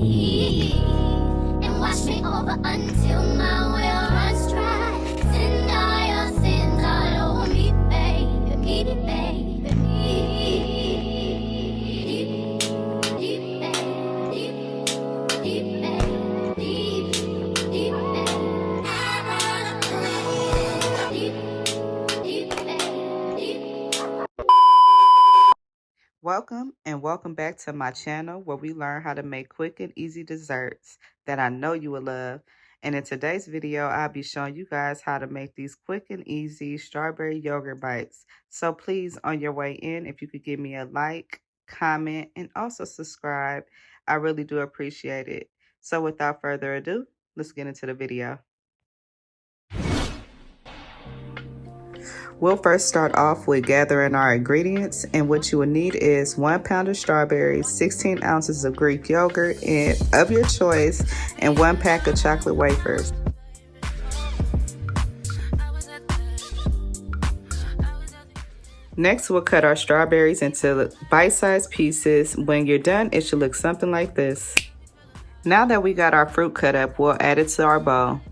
and wash me over until my well runs dry. Send all your sins all over me, baby, baby, baby, Welcome back to my channel where we learn how to make quick and easy desserts that I know you will love. And in today's video, I'll be showing you guys how to make these quick and easy strawberry yogurt bites. So please, on your way in, if you could give me a like, comment, and also subscribe, I really do appreciate it. So without further ado, let's get into the video. We'll first start off with gathering our ingredients, and what you will need is 1 pound of strawberries, 16 ounces of Greek yogurt of your choice, and 1 pack of chocolate wafers. Next, we'll cut our strawberries into bite-sized pieces. When you're done, it should look something like this. Now that we got our fruit cut up, we'll add it to our bowl.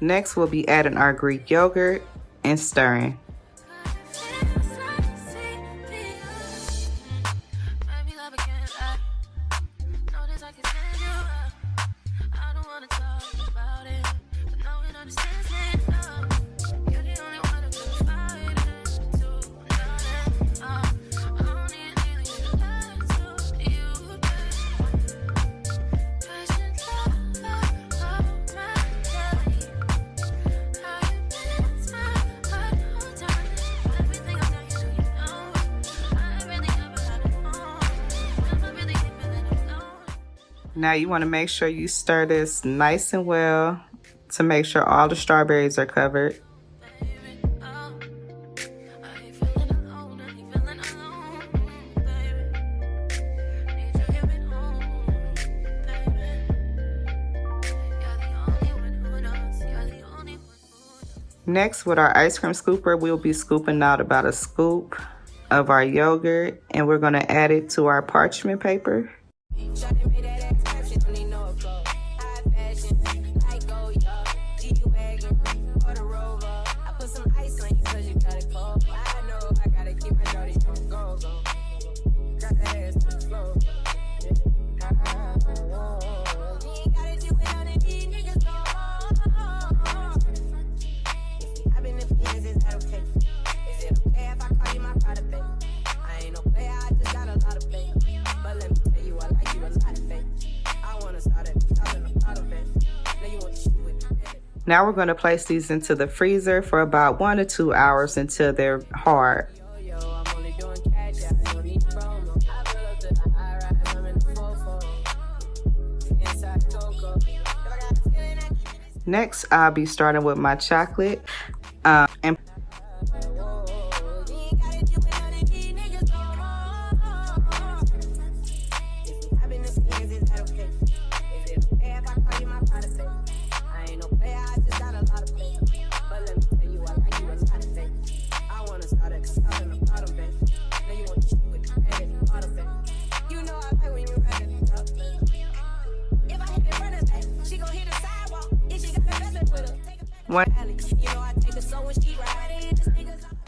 Next, we'll be adding our Greek yogurt and stirring. Now you want to make sure you stir this nice and well to make sure all the strawberries are covered. Next, with our ice cream scooper, we'll be scooping out about a scoop of our yogurt, and we're going to add it to our parchment paper. Now we're going to place these into the freezer for about 1 to 2 hours until they're hard. Next, I'll be starting with my chocolate and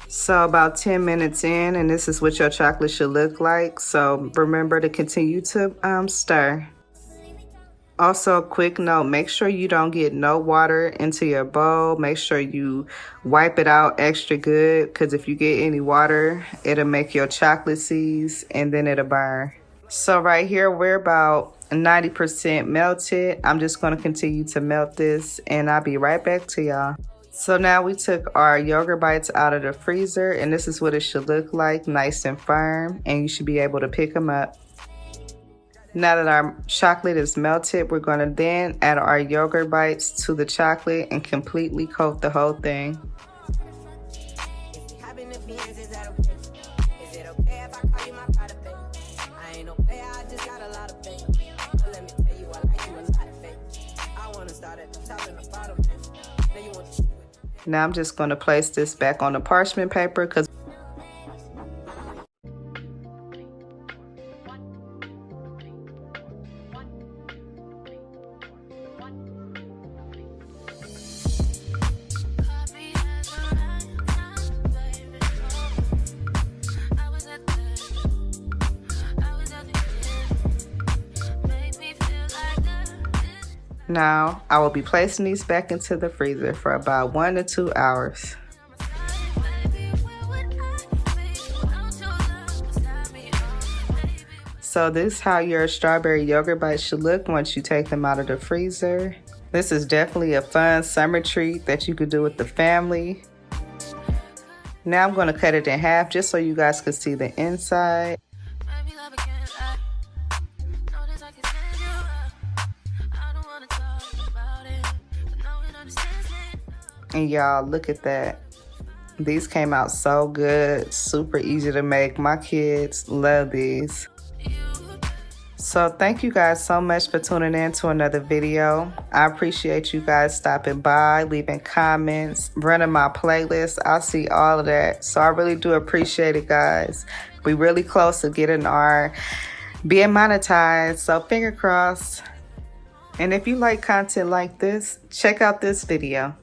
so about 10 minutes in, and this is what your chocolate should look like. So remember to continue to stir. Also, a quick note, make sure you don't get no water into your bowl. Make sure you wipe it out extra good, because if you get any water, it'll make your chocolate seize and then it'll burn. So right here, we're about 90% melted. I'm just going to continue to melt this, and I'll be right back to y'all. So now we took our yogurt bites out of the freezer, and this is what it should look like, nice and firm, and you should be able to pick them up. Now that our chocolate is melted, we're going to then add our yogurt bites to the chocolate and completely coat the whole thing. Now I'm just going to place this back on the parchment paper because now I will be placing these back into the freezer for about 1 to 2 hours. So this is how your strawberry yogurt bites should look once you take them out of the freezer. This is definitely a fun summer treat that you could do with the family. Now I'm going to cut it in half just so you guys can see the inside. And y'all, look at that. These came out so good, super easy to make. My kids love these. So thank you guys so much for tuning in to another video. I appreciate you guys stopping by, leaving comments, running my playlist. I see all of that. So I really do appreciate it, guys. We really close to getting our being monetized. So finger crossed. And if you like content like this, check out this video.